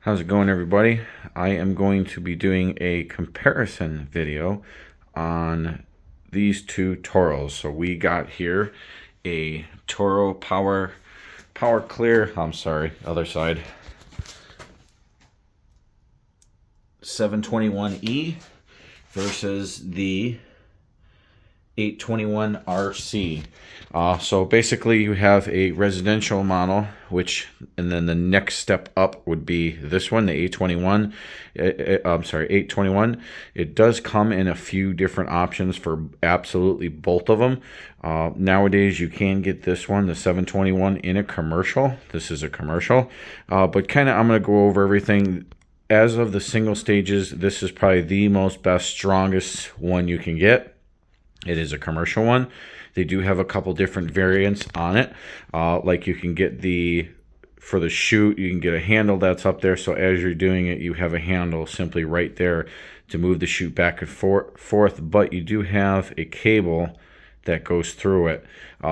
How's it going, everybody? I am going to be doing a comparison video on these two Toros. So we got here a Toro Power Clear, I'm sorry, other side, 721E versus the 821 RC. So basically you have a residential model, and then the next step up would be this one, the 821. I'm sorry, 821. It does come in a few different options for absolutely both of them. Nowadays you can get this one, the 721, in a commercial. This is a commercial, but kind of I'm going to go over everything. As of the single stages, this is probably the best, strongest one you can get. It is a commercial one. They do have a couple different variants on it. Like you can get for the chute, you can get a handle that's up there. So as you're doing it, you have a handle simply right there to move the chute back and forth. But you do have a cable that goes through it.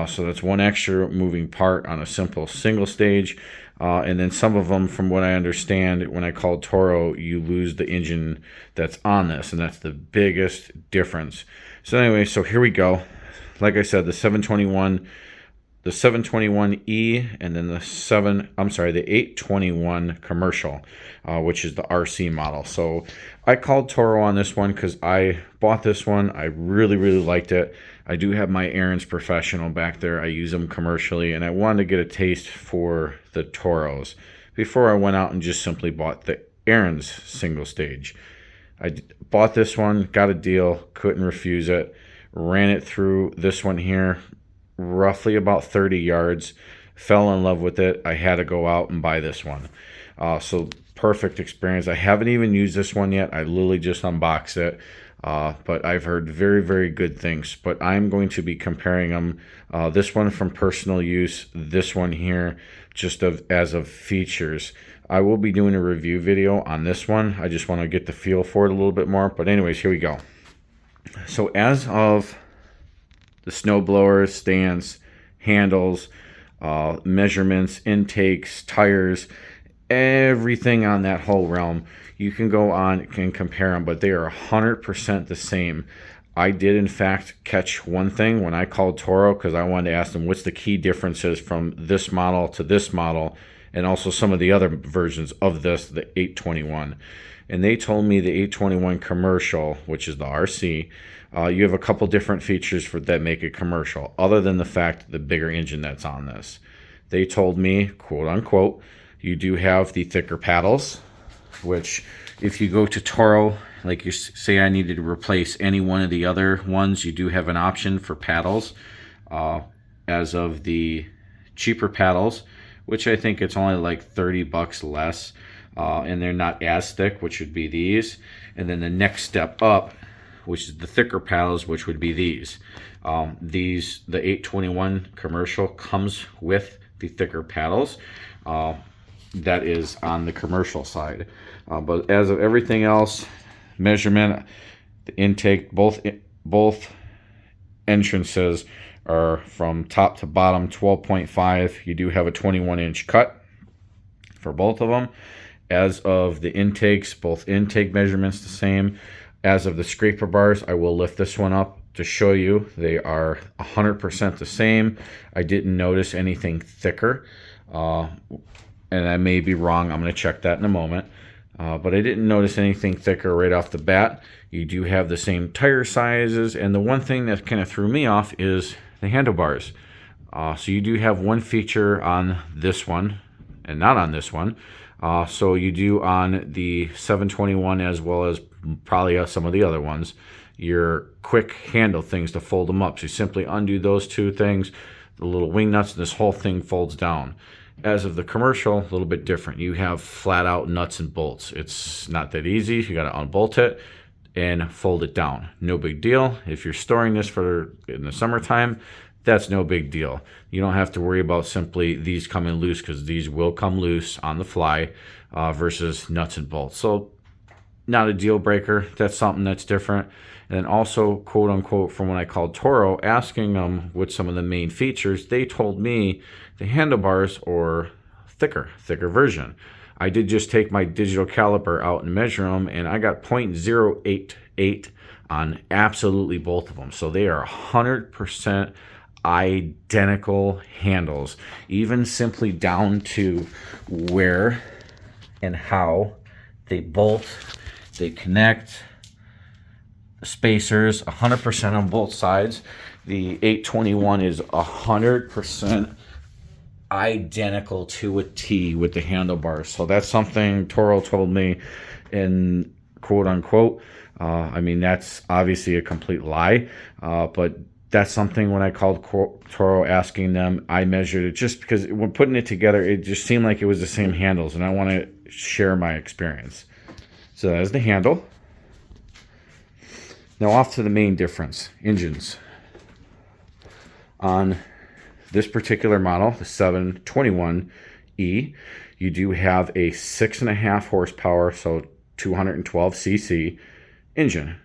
So that's one extra moving part on a simple single stage. And then some of them, from what I understand, when I called Toro, you lose the engine that's on this, and that's the biggest difference. So anyway, so here we go. Like I said, the 721E, and then the 821 commercial, which is the RC model. So I called Toro on this one because I bought this one. I really, really liked it. I do have my Ariens Professional back there. I use them commercially, and I wanted to get a taste for the Toros before I went out and just simply bought the Ariens single stage. I bought this one, got a deal, couldn't refuse it, ran it through this one here, roughly about 30 yards, fell in love with it. I had to go out and buy this one. So perfect experience. I haven't even used this one yet. I literally just unboxed it. But I've heard very, very good things. But I'm going to be comparing them. This one from personal use, this one here just as of features. I will be doing a review video on this one. I just want to get the feel for it a little bit more. But anyways, here we go. So as of the snowblower, stands, handles, measurements, intakes, tires, everything on that whole realm, you can go on and compare them, but they are 100% the same. I did, in fact, catch one thing when I called Toro because I wanted to ask them what's the key differences from this model to this model, and also some of the other versions of this, the 821. And they told me the 821 commercial, which is the RC, you have a couple different features that make it commercial, other than the fact the bigger engine that's on this. They told me, quote unquote, you do have the thicker paddles, which if you go to Toro, like you say I needed to replace any one of the other ones, you do have an option for paddles. As of the cheaper paddles, which I think it's only like 30 bucks less, and they're not as thick, which would be these. And then the next step up, which is the thicker paddles, which would be these. The 821 commercial comes with the thicker paddles. That is on the commercial side. But as of everything else, measurement, the intake, both entrances are from top to bottom 12.5. You do have a 21-inch cut for both of them. As of the intakes, both intake measurements the same. As of the scraper bars, I will lift this one up to show you. They are 100% the same. I didn't notice anything thicker. And I may be wrong. I'm going to check that in a moment. But I didn't notice anything thicker right off the bat. You do have the same tire sizes. And the one thing that kind of threw me off is the handlebars. So you do have one feature on this one and not on this one. So you do on the 721 as well as probably some of the other ones, your quick handle things to fold them up. So you simply undo those two things, the little wing nuts, and this whole thing folds down. As of the commercial, a little bit different. You have flat out nuts and bolts. It's not that easy. You got to unbolt it and fold it down. No big deal. If you're storing this for in the summertime, that's no big deal. You don't have to worry about simply these coming loose, because these will come loose on the fly versus nuts and bolts. So not a deal breaker. That's something that's different. And then also, quote unquote, from when I called Toro asking them what some of the main features, they told me the handlebars are thicker version. I did just take my digital caliper out and measure them, and I got 0.088 on absolutely both of them. So they are 100% identical handles, even simply down to where and how they connect, spacers, 100% on both sides. The 821 is 100% identical to a T with the handlebars. So that's something Toro told me in quote unquote. I mean, that's obviously a complete lie, but that's something when I called Toro asking them, I measured it just because when putting it together, it just seemed like it was the same handles, and I want to share my experience. So that's the handle. Now off to the main difference, engines. On this particular model, the 721E, you do have a 6.5 horsepower, so 212 cc engine.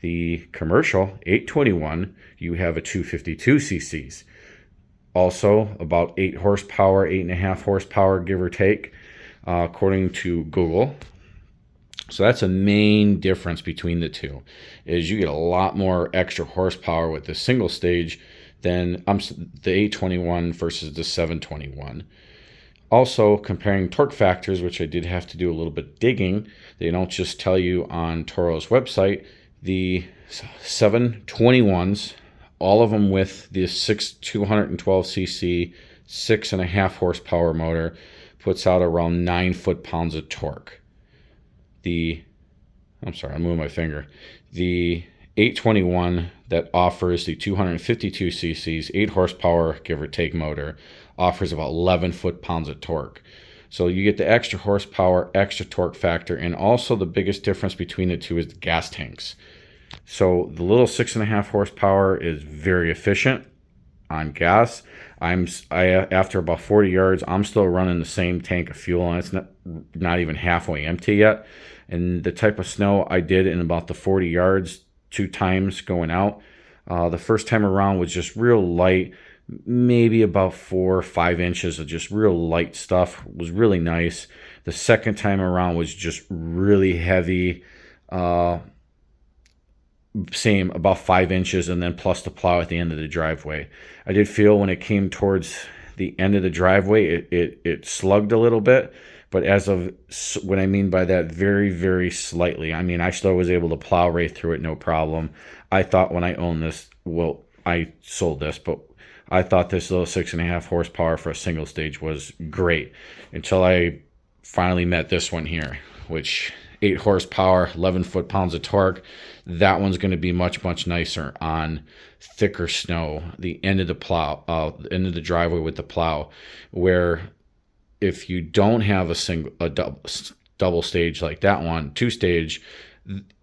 The commercial 821, you have a 252 cc's. Also about 8 horsepower, 8.5 horsepower, give or take, according to Google. So that's a main difference between the two, is you get a lot more extra horsepower with the single stage than the 821 versus the 721. Also, comparing torque factors, which I did have to do a little bit digging. They don't just tell you on Toro's website. The 721s, all of them with the 212 cc, 6.5 horsepower motor, puts out around 9 foot-pounds of torque. I'm moving my finger. The 821 that offers the 252 cc's, 8 horsepower, give or take motor, offers about 11 foot-pounds of torque. So you get the extra horsepower, extra torque factor, and also the biggest difference between the two is the gas tanks. So the little 6.5 horsepower is very efficient on gas. After about 40 yards, I'm still running the same tank of fuel, and it's not even halfway empty yet. And the type of snow I did in about the 40 yards, 2 times going out. The first time around was just real light, maybe about 4 or 5 inches of just real light stuff. It was really nice. The second time around was just really heavy, same, about 5 inches, and then plus the plow at the end of the driveway. I did feel when it came towards the end of the driveway, it slugged a little bit. But as of what I mean by that, very, very slightly. I mean, I still was able to plow right through it, no problem. I thought when I owned this, well, I sold this, but I thought this little 6.5 horsepower for a single stage was great until I finally met this one here, which 8 horsepower, 11 foot-pounds of torque. That one's going to be much, much nicer on thicker snow, the end of the plow, end of the driveway with the plow, where if you don't have a double stage like that one, 2-stage,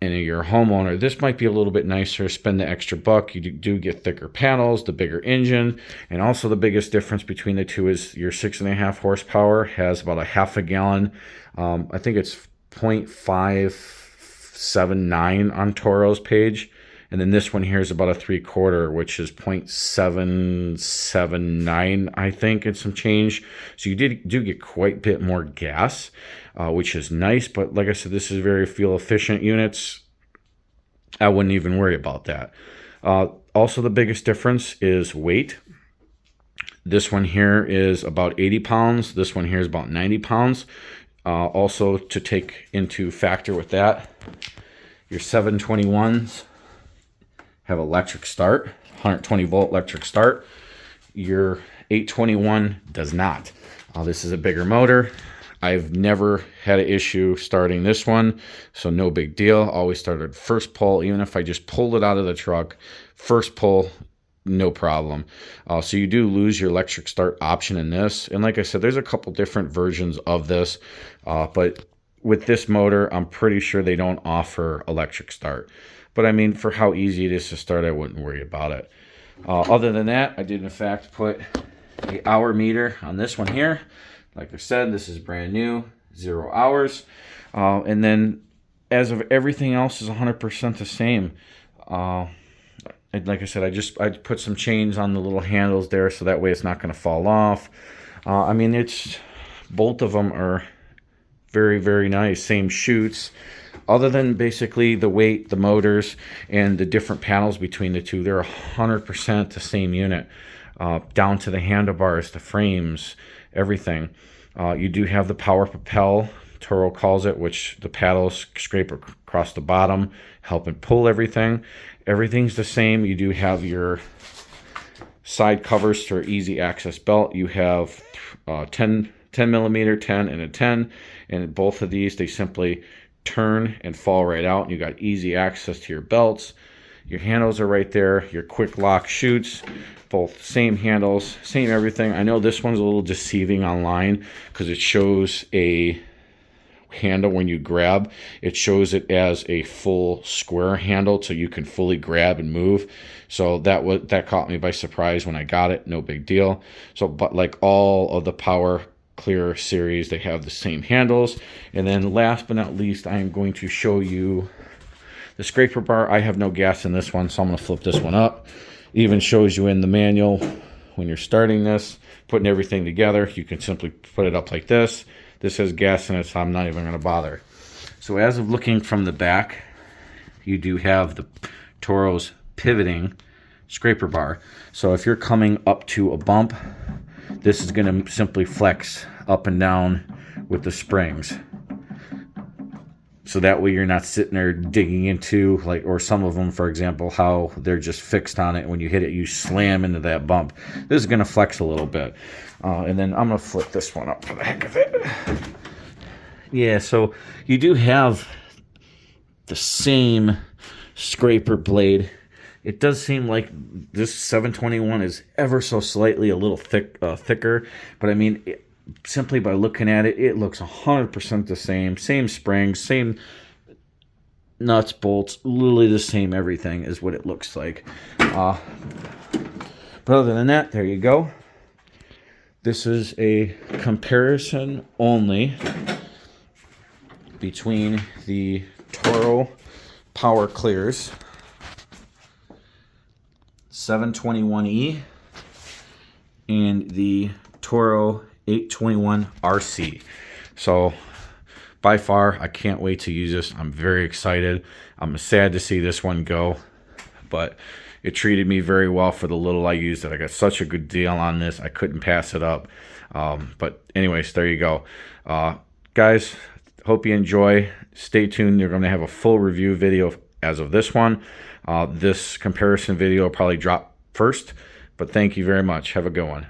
and you're a homeowner, this might be a little bit nicer. Spend the extra buck. You do get thicker panels, the bigger engine, and also the biggest difference between the two is your 6.5 horsepower has about a half a gallon. I think it's 0.579 on Toro's page. And then this one here is about a 3/4, which is 0.779, I think, and some change. So you do get quite a bit more gas, which is nice. But like I said, this is very fuel efficient units. I wouldn't even worry about that. Also, the biggest difference is weight. This one here is about 80 pounds. This one here is about 90 pounds. Also, to take into factor with that, your 721s have electric start, 120 volt electric start. Your 821 does not. This is a bigger motor. I've never had an issue starting this one, so no big deal. Always started first pull, even if I just pulled it out of the truck, first pull, no problem. So you do lose your electric start option in this. And like I said, there's a couple different versions of this, but with this motor, I'm pretty sure they don't offer electric start. But I mean, for how easy it is to start, I wouldn't worry about it. Other than that, I did in fact put the hour meter on this one here. Like I said, this is brand new, 0 hours. And then as of everything else is 100% the same. Like I said, I put some chains on the little handles there so that way it's not going to fall off. I mean, both of them are Very, very nice. Same shoots. Other than basically the weight, the motors, and the different panels between the two, they're 100% the same unit. Down to the handlebars, the frames, everything. You do have the power propel, Toro calls it, which the paddles scrape across the bottom, help and pull everything. Everything's the same. You do have your side covers for easy access belt. You have 10 millimeter, 10, and a 10. And both of these, they simply turn and fall right out. You got easy access to your belts. Your handles are right there. Your quick lock chutes, both same handles, same everything. I know this one's a little deceiving online because it shows a handle when you grab. It shows it as a full square handle so you can fully grab and move. So that caught me by surprise when I got it. No big deal. So, but like all of the Power Clear series, they have the same handles. And then last but not least, I am going to show you the scraper bar. I have no gas in this one, so I'm going to flip this one up. Even shows you in the manual when you're starting this, putting everything together, you can simply put it up like this. This has gas in it, so I'm not even going to bother. So as of looking from the back, you do have the Toro's pivoting scraper bar. So if you're coming up to a bump, this is going to simply flex up and down with the springs. So that way you're not sitting there digging into, like, or some of them, for example, how they're just fixed on it. When you hit it, you slam into that bump. This is going to flex a little bit. And then I'm going to flip this one up for the heck of it. Yeah, so you do have the same scraper blade. It does seem like this 721 is ever so slightly a little thicker. But I mean, simply by looking at it, it looks 100% the same. Same springs, same nuts, bolts, literally the same everything is what it looks like. But other than that, there you go. This is a comparison only between the Toro Power Clears 721E and the Toro 821 RC. So by far, I can't wait to use this. I'm very excited. I'm sad to see this one go, but it treated me very well for the little I used it. I got such a good deal on this. I couldn't pass it up. But anyways, there you go. Guys, hope you enjoy. Stay tuned. They're going to have a full review video as of this one. This comparison video will probably drop first, but thank you very much. Have a good one.